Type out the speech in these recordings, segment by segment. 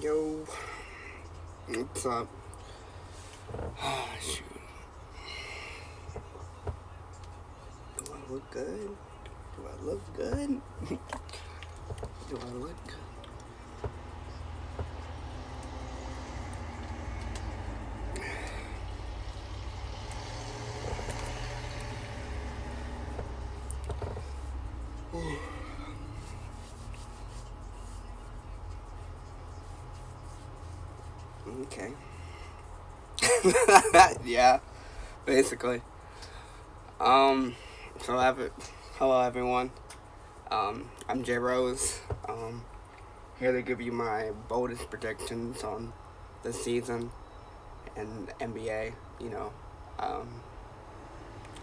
Yo, what's up? Ah, shoot. Do I look good? Do I look good? Do I look good? Okay. Yeah, basically. Um, so hello everyone. I'm J Rose. Here to give you my boldest predictions on the season and NBA. You know, um,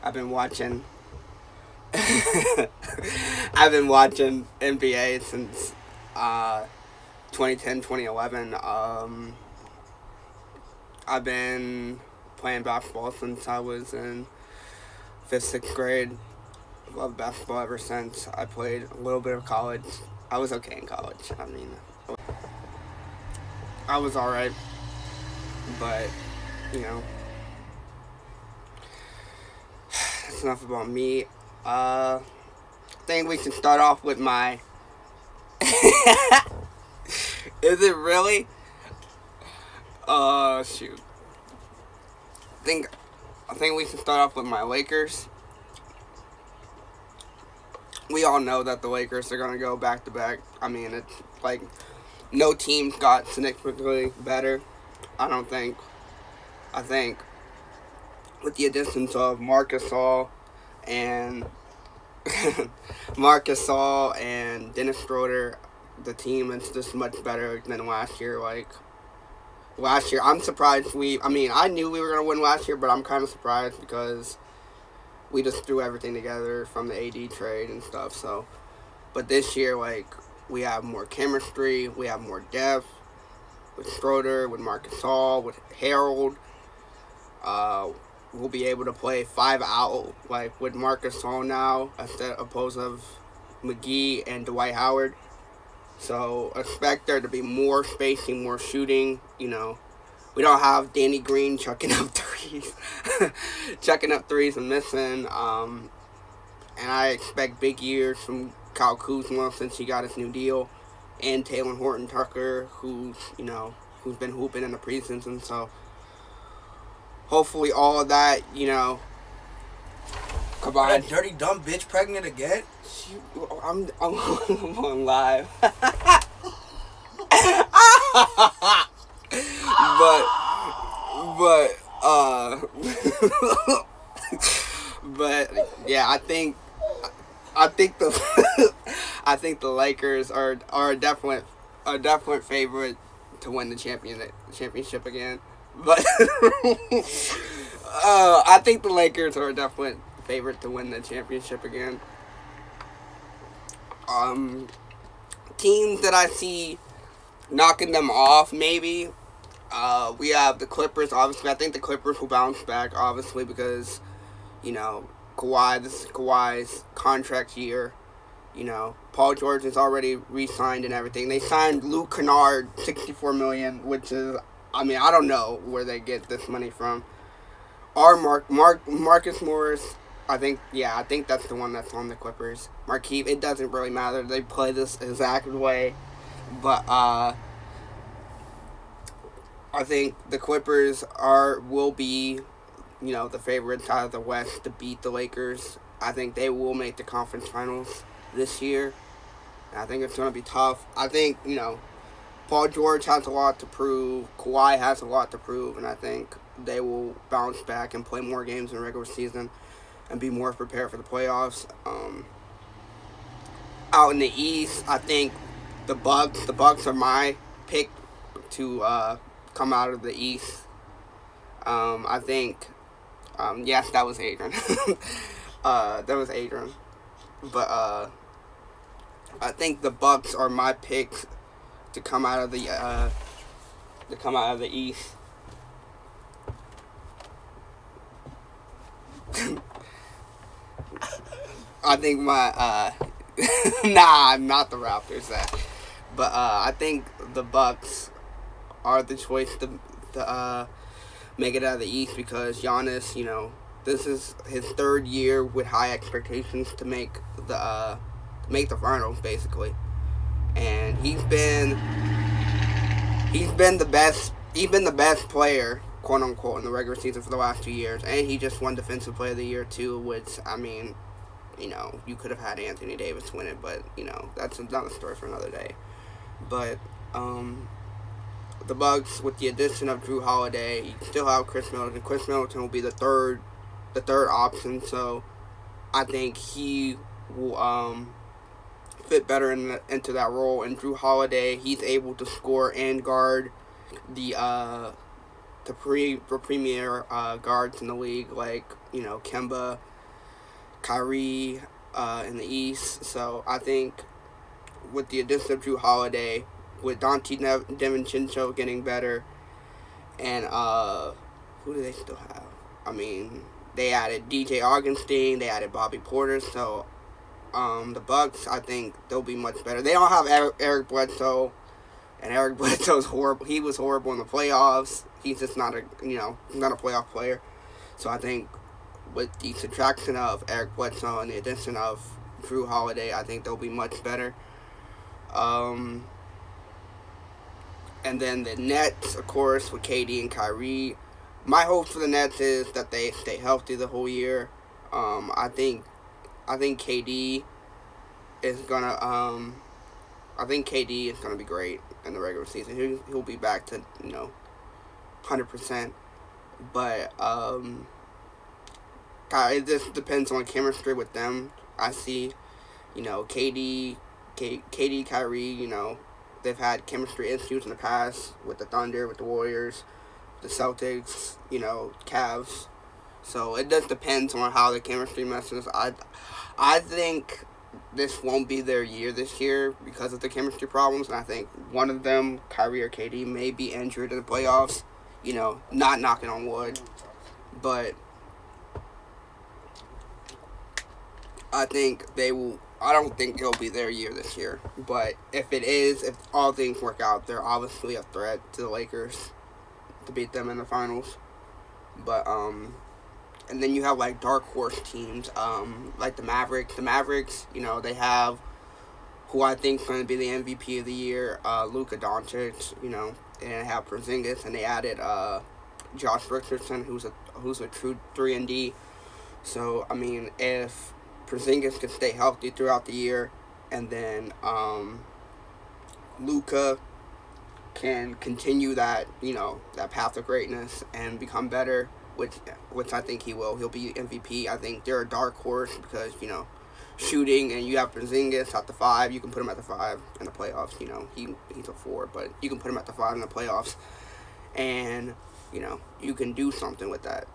I've been watching. I've been watching NBA since uh, 2010, 2011. I've been playing basketball since I was in fifth, sixth grade. Loved basketball ever since. I played a little bit of college. I was okay in college. I mean, I was alright, but you know, that's enough about me. I think we should start off with my. Is it really? Shoot. I think I think we should start off with my Lakers. We all know that the Lakers are gonna go back to back. I mean, it's like no team got significantly better. I don't think. I think with the additions of Marcus Gasol and Marcus Gasol and Dennis Schroeder, the team is just much better than last year. Like last year, I'm surprised we. I mean, I knew we were gonna win last year, but I'm kind of surprised because we just threw everything together from the AD trade and stuff. So, but this year, like we have more chemistry, we have more depth with Schroeder, with Marcus Gasol, with Harold. Uh, we'll be able to play 5 out like with Marcus Gasol now instead opposed of McGee and Dwight Howard. So expect there to be more spacing, more shooting. You know, we don't have Danny Green chucking up threes, chucking up threes and missing. And I expect big years from Kyle Kuzma since he got his new deal, and Taylor Horton Tucker, who's been hooping in the preseason. So hopefully all of that, combined. That dirty dumb bitch pregnant again? I'm on live. but but yeah, I think the I think the Lakers are a definite favorite to win the championship again. But I think the Lakers are a definite favorite to win the championship again. Teams that I see knocking them off, maybe. We have the Clippers. Obviously, I think the Clippers will bounce back. Obviously, because Kawhi. This is Kawhi's contract year. Paul George is already re-signed and everything. They signed Luke Kennard, $64 million, which is, I mean, I don't know where they get this money from. Our Marcus Morris, I think that's the one that's on the Clippers. Markieff, it doesn't really matter. They play this exact way, but I think the Clippers will be, the favorites out of the West to beat the Lakers. I think they will make the conference finals this year. And I think it's going to be tough. I think, Paul George has a lot to prove. Kawhi has a lot to prove. And I think they will bounce back and play more games in the regular season and be more prepared for the playoffs. Out in the East, I think the Bucks are my pick to come out of the East. I think, yes, that was Adrian. That was Adrian. But I think the Bucks are my picks to come out of the East. I think my nah, not the Raptors. But I think the Bucks are the choice to make it out of the East because Giannis, this is his third year with high expectations to make the finals basically, and he's been the best player, quote unquote, in the regular season for the last 2 years, and he just won Defensive Player of the Year too, which I mean, you could have had Anthony Davis win it, but that's another story for another day. But the Bucks, with the addition of Drew Holiday, you still have Chris Middleton. Chris Middleton will be the third option, so I think he will fit better into that role. And Drew Holiday, he's able to score and guard the premier guards in the league, like Kemba, Kyrie in the East. So I think with the addition of Drew Holiday, with Dante DiVincenzo getting better, and who do they still have? I mean, they added DJ Augustine, they added Bobby Porter, so the Bucks, I think they'll be much better. They don't have Eric Bledsoe, and Eric Bledsoe's horrible. He was horrible in the playoffs. He's just not a playoff player. So I think with the subtraction of Eric Bledsoe and the addition of Drew Holiday, I think they'll be much better. And then the Nets, of course, with KD and Kyrie. My hope for the Nets is that they stay healthy the whole year. I think KD is gonna. I think KD is gonna be great in the regular season. He'll be back to 100%. But it just depends on chemistry with them. I see, KD, Kyrie. They've had chemistry issues in the past with the Thunder, with the Warriors, the Celtics, Cavs. So it just depends on how the chemistry messes. I think this won't be their year this year because of the chemistry problems, and I think one of them, Kyrie or KD, may be injured in the playoffs. Not knocking on wood, but I think they will. I don't think it'll be their year this year, but if all things work out, they're obviously a threat to the Lakers to beat them in the finals. But and then you have like dark horse teams, like the Mavericks. The Mavericks, they have who I think is going to be the MVP of the year, Luka Doncic. They didn't have Porzingis, and they added Josh Richardson, who's a true 3-and-D. So I mean, if Porzingis can stay healthy throughout the year, and then Luka can continue that that path of greatness and become better, which I think he will. He'll be MVP. I think they're a dark horse because shooting, and you have Porzingis at the 5. You can put him at the 5 in the playoffs. He's a 4, but you can put him at the 5 in the playoffs, and you can do something with that.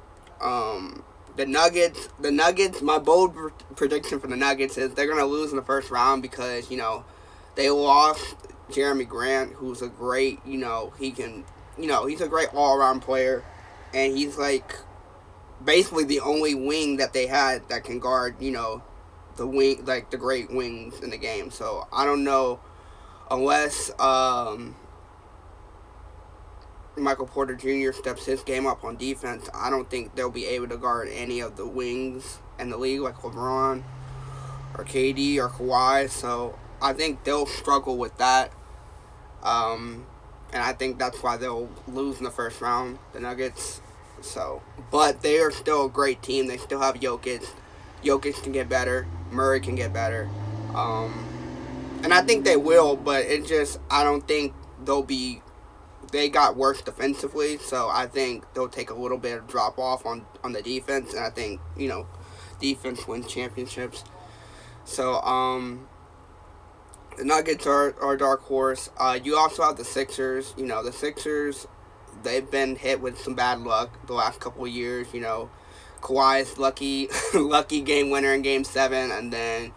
The Nuggets. My bold prediction for the Nuggets is they're gonna lose in the first round because they lost Jeremy Grant, who's a great he's a great all around player, and he's like basically the only wing that they had that can guard the wing, like the great wings in the game. So I don't know unless Michael Porter Jr. steps his game up on defense, I don't think they'll be able to guard any of the wings in the league like LeBron or KD or Kawhi. So I think they'll struggle with that. And I think that's why they'll lose in the first round, the Nuggets. So, but they are still a great team. They still have Jokic. Jokic can get better. Murray can get better. And I think they will, but I don't think they got worse defensively, so I think they'll take a little bit of drop off on the defense, and I think, defense wins championships. So, the Nuggets are a dark horse. You also have the Sixers. The Sixers, they've been hit with some bad luck the last couple of years. Kawhi's lucky game winner in Game 7, and then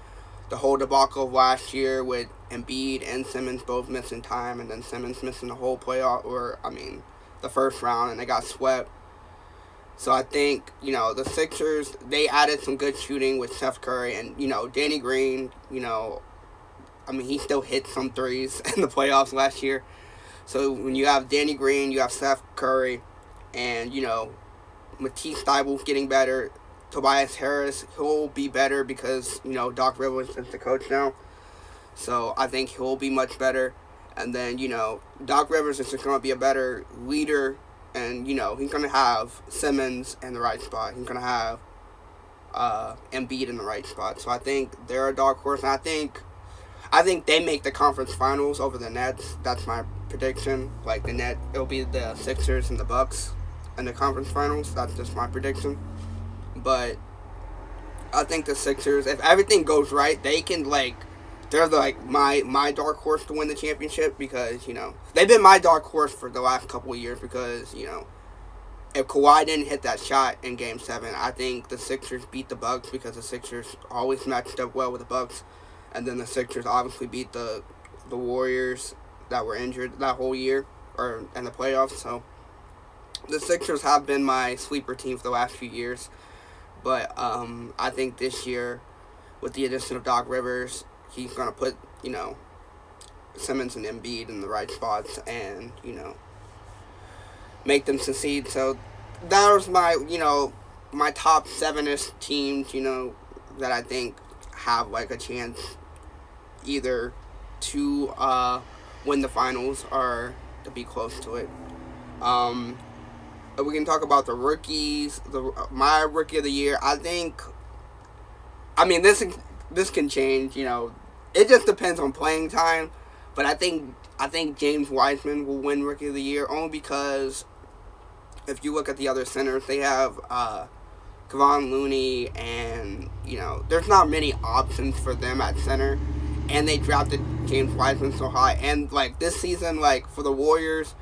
the whole debacle of last year with Embiid and Simmons both missing time, and then Simmons missing the whole the first round, and they got swept. So I think, the Sixers, they added some good shooting with Steph Curry, and, Danny Green, he still hit some threes in the playoffs last year. So when you have Danny Green, you have Seth Curry, and Matisse Thybulle getting better. Tobias Harris, he'll be better because Doc Rivers is the coach now. So I think he'll be much better. And then Doc Rivers is just going to be a better leader, and he's going to have Simmons in the right spot. He's going to have Embiid in the right spot. So I think they're a dark horse, and I think they make the conference finals over the Nets. That's my prediction. Like the Net, it'll be the Sixers and the Bucks in the conference finals. That's just my prediction. But I think the Sixers, if everything goes right, they can they're my dark horse to win the championship because they've been my dark horse for the last couple of years because if Kawhi didn't hit that shot in Game 7, I think the Sixers beat the Bucks because the Sixers always matched up well with the Bucks. And then the Sixers obviously beat the Warriors that were injured that whole year or in the playoffs. So the Sixers have been my sleeper team for the last few years. But I think this year, with the addition of Doc Rivers, he's going to put, Simmons and Embiid in the right spots and, make them succeed. So that was my, my top 7-ish teams, that I think have a chance either to win the finals or to be close to it. We can talk about the rookies. My rookie of the year, this can change. It just depends on playing time. But I think James Wiseman will win rookie of the year only because if you look at the other centers, they have Kevon Looney, and there's not many options for them at center, and they drafted James Wiseman so high. And this season, for the Warriors,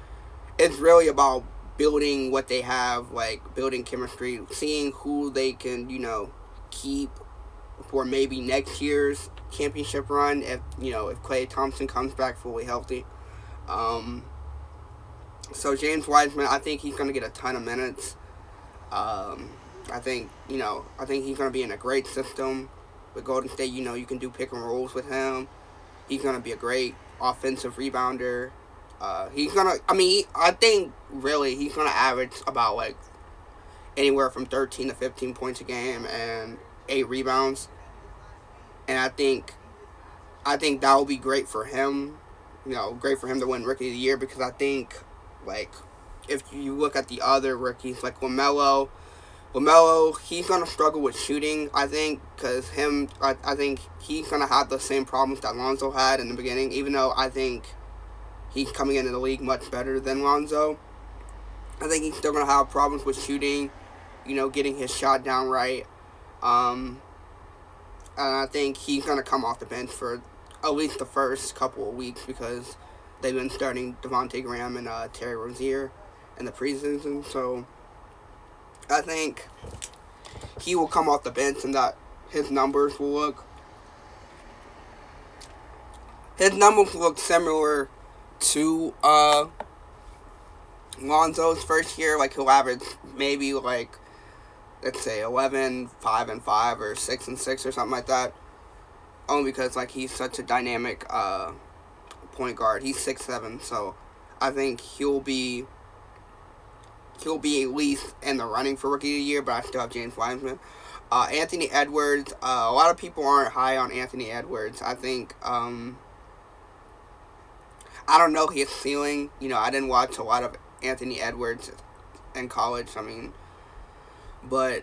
it's really about building what they have, building chemistry, seeing who they can keep for maybe next year's championship run if Klay Thompson comes back fully healthy. So James Wiseman, I think he's going to get a ton of minutes. I think he's going to be in a great system with Golden State. You can do pick and rolls with him. He's going to be a great offensive rebounder. I think really he's going to average about anywhere from 13 to 15 points a game and 8 rebounds. And I think that will be great for him. Great for him to win Rookie of the Year because I think if you look at the other rookies like LaMelo, he's going to struggle with shooting, I think, because I think he's going to have the same problems that Lonzo had in the beginning, even though I think he's coming into the league much better than Lonzo. I think he's still going to have problems with shooting, getting his shot down right. And I think he's going to come off the bench for at least the first couple of weeks because they've been starting Devontae Graham and Terry Rozier in the preseason. So I think he will come off the bench and that his numbers will look similar to Lonzo's first year. He'll average maybe let's say 11, 5-5 or 6-6 or something like that. Only because he's such a dynamic point guard. He's 6'7", so I think he'll be at least in the running for Rookie of the Year, but I still have James Wiseman. Anthony Edwards, a lot of people aren't high on Anthony Edwards. I think I don't know his ceiling. I didn't watch a lot of Anthony Edwards in college. But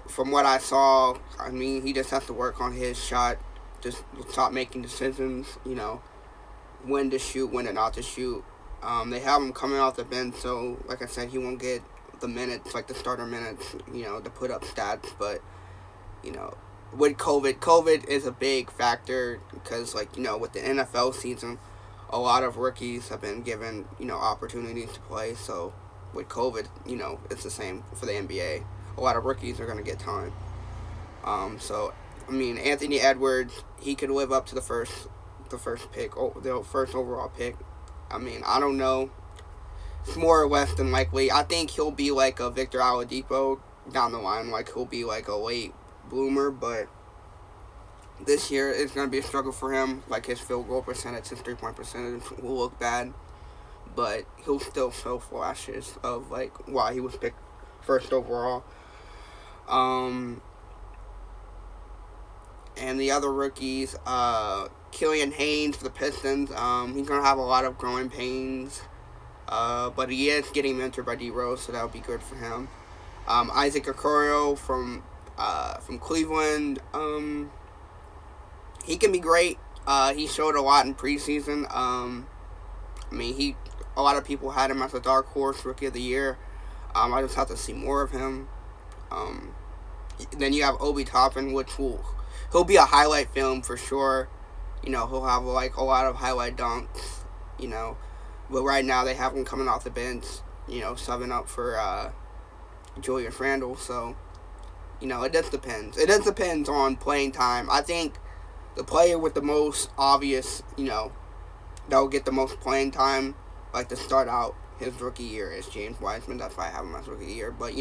from what I saw, he just has to work on his shot. Just stop making decisions. When to shoot, when to not to shoot. They have him coming off the bench, so like I said, he won't get the minutes, the starter minutes, to put up stats. But with COVID is a big factor because with the NFL season, a lot of rookies have been given opportunities to play. So with COVID, it's the same for the NBA. A lot of rookies are going to get time. Anthony Edwards, he could live up to the first pick, the first overall pick. I don't know. It's more or less than likely. I think he'll be a Victor Oladipo down the line. He'll be a late bloomer, but This year is going to be a struggle for him. Like his field goal percentage, his 3-point percentage will look bad, but he'll still show flashes of like why he was picked first overall. Um, and the other rookies, Killian Haynes for the Pistons. He's gonna have a lot of growing pains, but he is getting mentored by D Rose, so that'll be good for him. Isaac Okoro from Cleveland. He can be great. He showed a lot in preseason. I mean, a lot of people had him as a dark horse rookie of the year. I just have to see more of him. Um, then you have Obi Toppin, he'll be a highlight film for sure. He'll have like a lot of highlight dunks. You know, but right now they have him coming off the bench. Subbing up for Julius Randle. So it just depends. It just depends on playing time. I think the player with the most obvious, that'll get the most playing time, like to start out his rookie year, is James Wiseman. That's why I have him as rookie year. But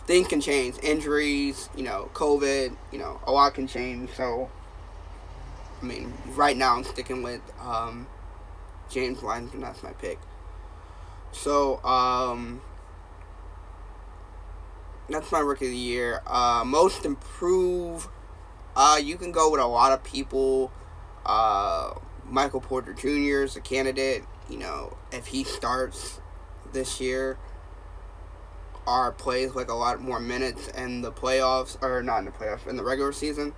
things can change. Injuries, COVID, a lot can change. So, I mean, right now I'm sticking with James Wiseman. That's my pick. So, that's my rookie of the year. Most improved, you can go with a lot of people. Michael Porter Jr. is a candidate. If he starts this year or plays like a lot more minutes in the playoffs, or not in the playoffs, in the regular season,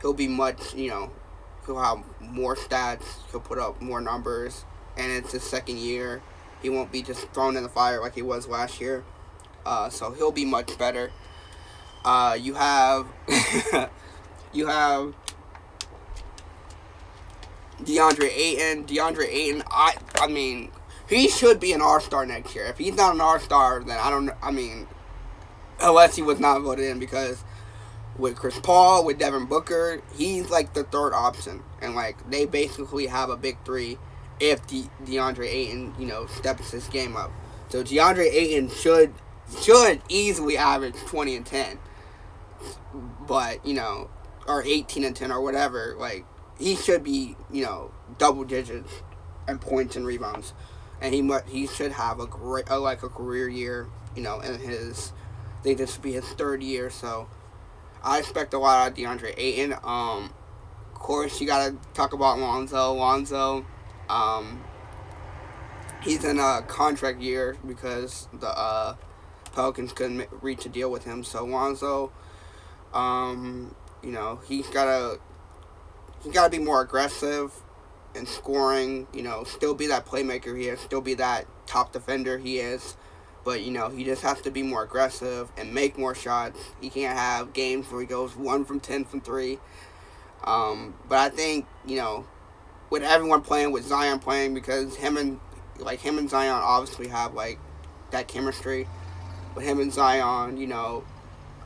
he'll be he'll have more stats, he'll put up more numbers, and it's his second year. He won't be just thrown in the fire like he was last year. So he'll be much better. You have you have DeAndre Ayton. I mean, he should be an All-Star next year. If he's not an All-Star, then I don't know. I mean, unless he was not voted in, because with Chris Paul, with Devin Booker, he's like the third option. And like they basically have a big three if DeAndre Ayton, steps his game up. So DeAndre Ayton should easily average 20 and 10. But, or 18 and 10 or whatever. Like, he should be, double digits in points and rebounds. And he should have a career year, in his, I think this would be his third year. So I expect a lot out of DeAndre Ayton. Of course, you got to talk about Lonzo. He's in a contract year because the Pelicans couldn't reach a deal with him. So Lonzo, he's gotta be more aggressive in scoring. Still be that playmaker he is. Still be that top defender he is. But he just has to be more aggressive and make more shots. He can't have games where he goes 1 from 10 from 3. But I think with everyone playing, with Zion playing, because him and Zion obviously have like that chemistry. With him and Zion,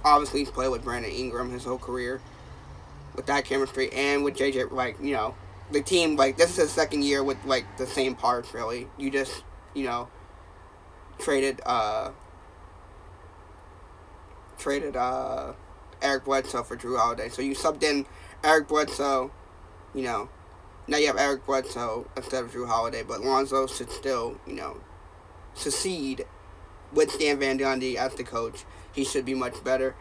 obviously he's played with Brandon Ingram his whole career. With that chemistry, and with JJ, the team, this is his second year with the same parts. Really, you just traded Eric Bledsoe for Drew Holiday. So you subbed in Eric Bledsoe. Now you have Eric Bledsoe instead of Drew Holiday, but Lonzo should still succeed with Stan Van Gundy as the coach. He should be much better.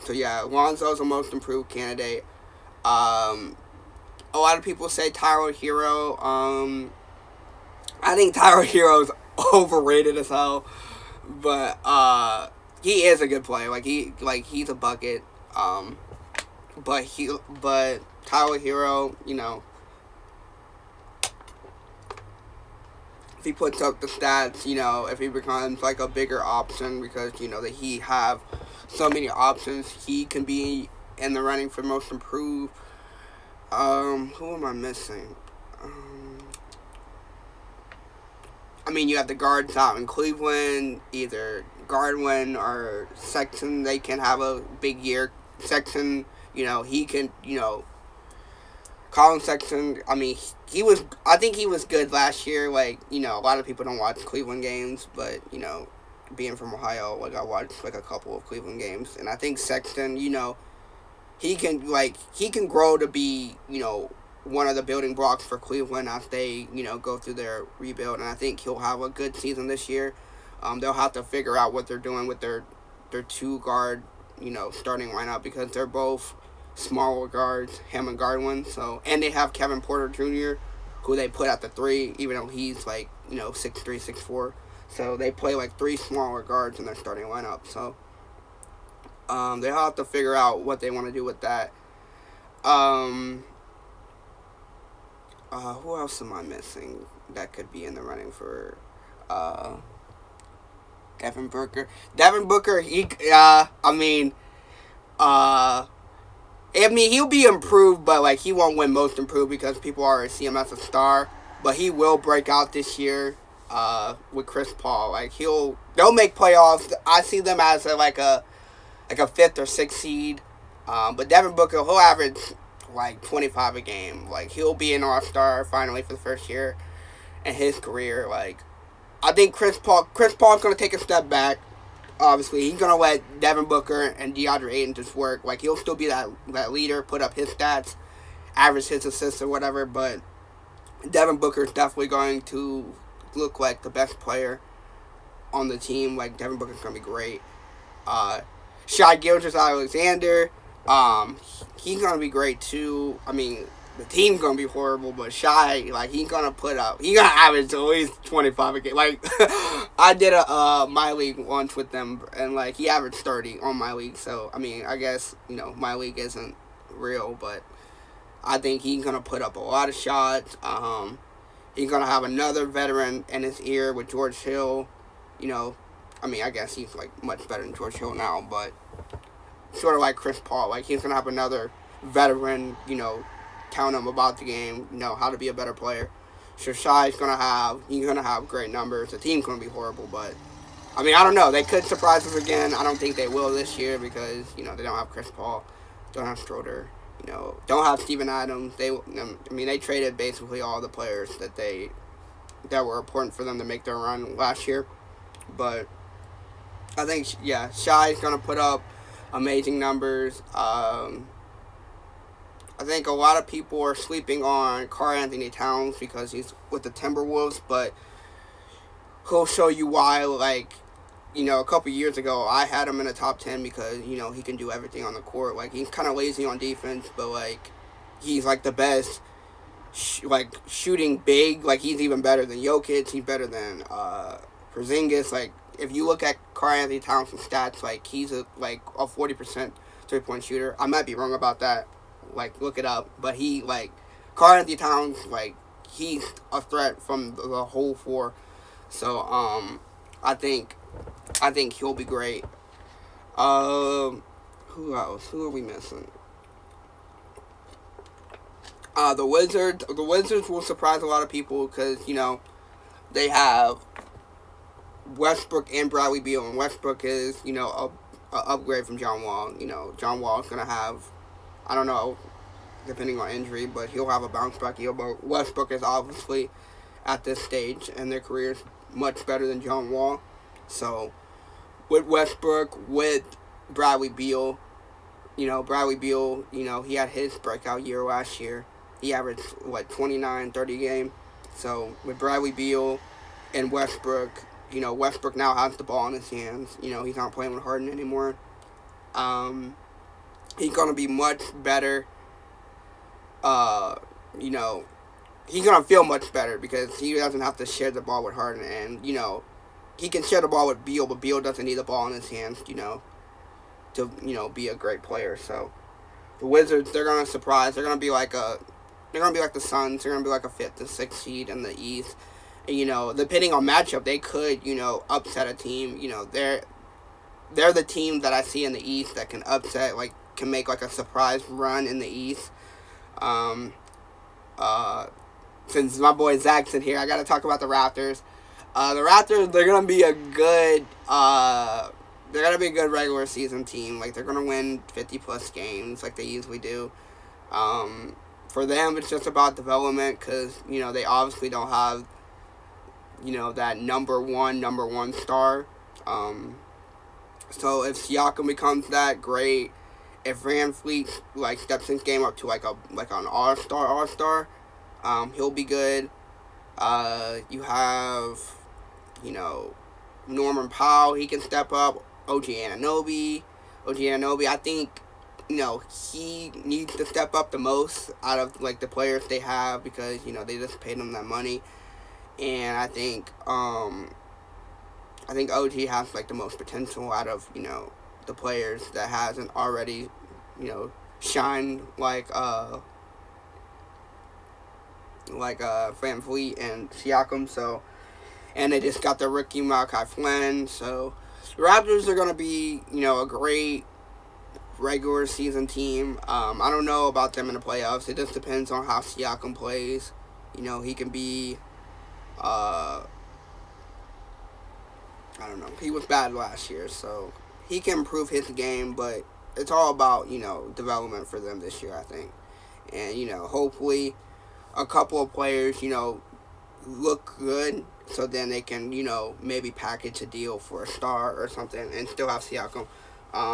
So yeah, Lonzo's a most improved candidate. A lot of people say Tyler Hero. I think Tyler Hero's overrated as hell, but he is a good player. He's a bucket. But Tyler Hero, if he puts up the stats, if he becomes a bigger option, because that he have so many options, he can be in the running for most improved. Who am I missing? You have the guards out in Cleveland, either Garland or Sexton. They can have a big year. Sexton, he can, Colin Sexton, I think he was good last year. A lot of people don't watch Cleveland games, but, being from Ohio, I watched a couple of Cleveland games. And I think Sexton, he can grow to be, one of the building blocks for Cleveland as they, go through their rebuild. And I think he'll have a good season this year. They'll have to figure out what they're doing with their two guard, starting lineup, because they're both smaller guards, him and Godwin. So, and they have Kevin Porter Jr., who they put at the three, even though he's like, 6'3", 6'4". So they play like three smaller guards in their starting lineup. So they'll have to figure out what they want to do with that. Who else am I missing that could be in the running for Devin Booker? Devin Booker, he'll be improved, but like he won't win most improved because people already see him as a star. But he will break out this year with Chris Paul. Like they'll make playoffs. I see them as a fifth or sixth seed. But Devin Booker, he'll average like 25 a game. Like he'll be an all-star finally for the first year in his career. Like I think Chris Paul's gonna take a step back. Obviously, he's gonna let Devin Booker and DeAndre Ayton just work. Like he'll still be that leader, put up his stats, average his assists or whatever. But Devin Booker is definitely going to look like the best player on the team. Like Devin Booker's gonna be great. Shai Gilgeous-Alexander, he's gonna be great too. I mean, the team's gonna be horrible, but Shai, like he's gonna average at least 25 a game. Like I did a my league once with them, and like he averaged 30 on my league. So I mean, I guess my league isn't real, but I think he's gonna put up a lot of shots. He's gonna have another veteran in his ear with George Hill. I guess he's like much better than George Hill now, but sort of like Chris Paul. Like he's gonna have another veteran, telling him about the game, how to be a better player. So Shai's gonna have great numbers. The team's gonna be horrible, but I don't know. They could surprise us again. I don't think they will this year because they don't have Chris Paul, don't have Schroeder. Don't have Steven Adams. They traded basically all the players that were important for them to make their run last year. But I think, Shai's going to put up amazing numbers. I think a lot of people are sleeping on Karl-Anthony Towns because he's with the Timberwolves, but he'll show you why. Like, a couple years ago, I had him in the top 10 because, he can do everything on the court. Like, he's kind of lazy on defense, but, like, he's, like, the best, shooting big. Like, he's even better than Jokic. He's better than Porzingis. Like, if you look at Karl-Anthony Towns' stats, like, he's a 40% three-point shooter. I might be wrong about that. Like, look it up. But Karl-Anthony Towns, he's a threat from the whole four. So, I think he'll be great. Who else? Who are we missing? The Wizards. The Wizards will surprise a lot of people because, they have Westbrook and Bradley Beal. And Westbrook is, a upgrade from John Wall. John Wall is going to have, I don't know, depending on injury, but he'll have a bounce back year. But Westbrook is obviously, at this stage in their careers, much better than John Wall. So, with Westbrook, with Bradley Beal, Bradley Beal, he had his breakout year last year. He averaged, 29, 30 a game. So, with Bradley Beal and Westbrook, Westbrook now has the ball in his hands. He's not playing with Harden anymore. He's going to be much better. He's going to feel much better because he doesn't have to share the ball with Harden. And, he can share the ball with Beal, but Beal doesn't need the ball in his hands, to, be a great player. So, the Wizards, they're going to surprise. They're going to be like the Suns. They're going to be like a 5th or 6th seed in the East. And, depending on matchup, they could, upset a team. They're the team that I see in the East that can upset, can make, a surprise run in the East. Since my boy Zach's in here, I got to talk about the Raptors. The Raptors, they're going to be a good regular season team. They're going to win 50-plus games like they usually do. For them, it's just about development because, they obviously don't have, that number one star. So if Siakam becomes that, great. if VanVleet like steps his game up to like an all star, he'll be good. You have, you know, Norman Powell. He can step up. OG Anunoby. I think, he needs to step up the most out of like the players they have because they just paid him that money, and I think OG has like the most potential out of the players that hasn't already shined VanVleet and Siakam. So, and they just got the rookie Malachi Flynn. So the Raptors are gonna be a great regular season team. I don't know about them in the playoffs. It just depends on how Siakam plays. He can be. I don't know. He was bad last year, so he can improve his game, but it's all about development for them this year, I think. And hopefully a couple of players look good, so then they can maybe package a deal for a star or something, and still have Siakam.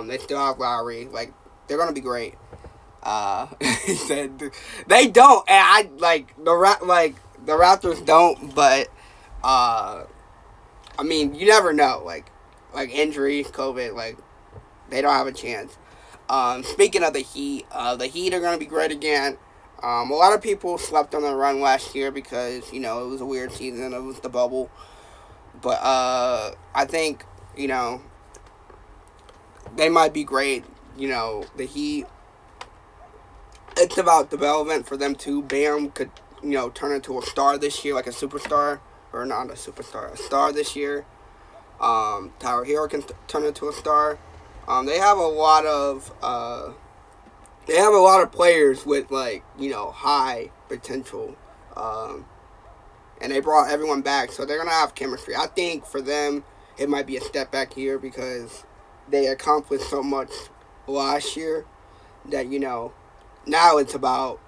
They still have Lowry. Like, they're gonna be great. He said they don't, and I the Raptors don't, but I mean, you never know. Like injury, COVID, like they don't have a chance. Speaking of the Heat are gonna be great again. A lot of people slept on the run last year because it was a weird season. It was the bubble, but I think they might be great. The Heat. It's about development for them too. Bam could turn into a star this year, like a superstar, or not a superstar, a star this year. Tyler Hero can turn into a star. They have a lot of players with high potential, and they brought everyone back, so they're gonna have chemistry. I think for them it might be a step back here because they accomplished so much last year that now it's about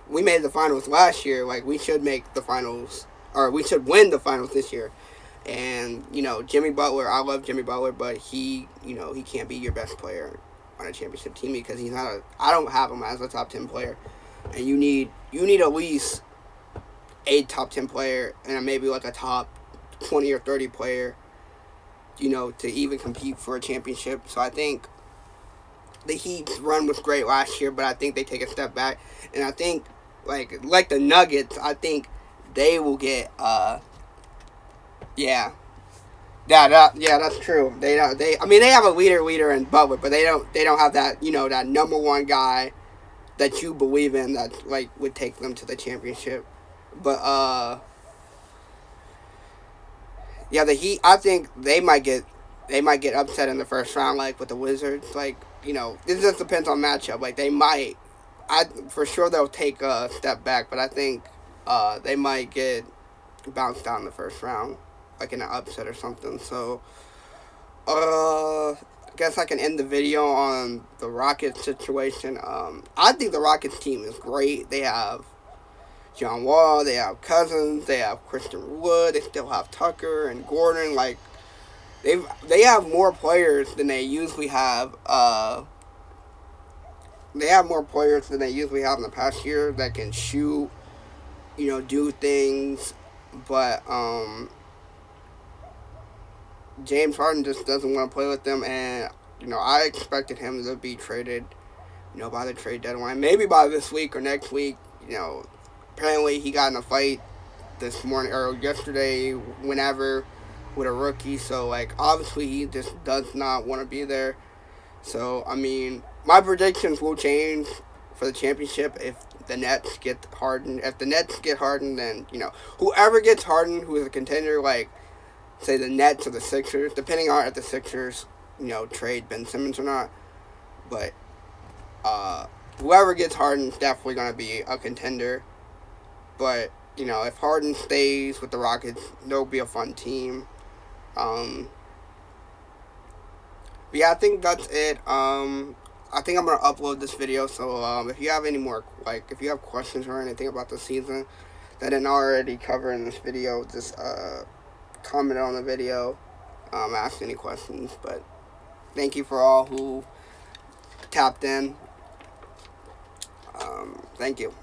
we made the finals last year, like we should make the finals, or we should win the finals this year. And Jimmy Butler, I love Jimmy Butler, but he can't be your best player on a championship team because he's not I don't have him as a top 10 player, and you need at least a top 10 player and maybe like a top 20 or 30 player to even compete for a championship. So I think the Heat's run was great last year, but I think they take a step back, and I think like the Nuggets, I think they will get yeah. That's true. They I mean, they have a leader in Butler, but they don't have that that number one guy that you believe in that would take them to the championship. But the Heat, I think they might get upset in the first round, like with the Wizards. This just depends on matchup. They might, for sure they'll take a step back, but I think they might get bounced out in the first round, like in an upset or something. So, I guess I can end the video on the Rockets situation. I think the Rockets team is great. They have John Wall, they have Cousins, they have Christian Wood, they still have Tucker and Gordon. They have more players than they usually have. They have more players than they usually have in the past year that can shoot, do things, but James Harden just doesn't want to play with them, and I expected him to be traded, by the trade deadline, maybe by this week or next week. Apparently he got in a fight this morning or yesterday, whenever, with a rookie. So obviously he just does not want to be there. So I mean, my predictions will change for the championship if the Nets get Harden. If the Nets get Harden, then whoever gets Harden, who is a contender, say the Nets or the Sixers, depending on if the Sixers, trade Ben Simmons or not. But whoever gets Harden is definitely going to be a contender. But, if Harden stays with the Rockets, they'll be a fun team. But yeah, I think that's it. I think I'm going to upload this video. So if you have any more, if you have questions or anything about the season that I didn't already cover in this video, just comment on the video, ask any questions. But thank you for all who tapped in. Thank you.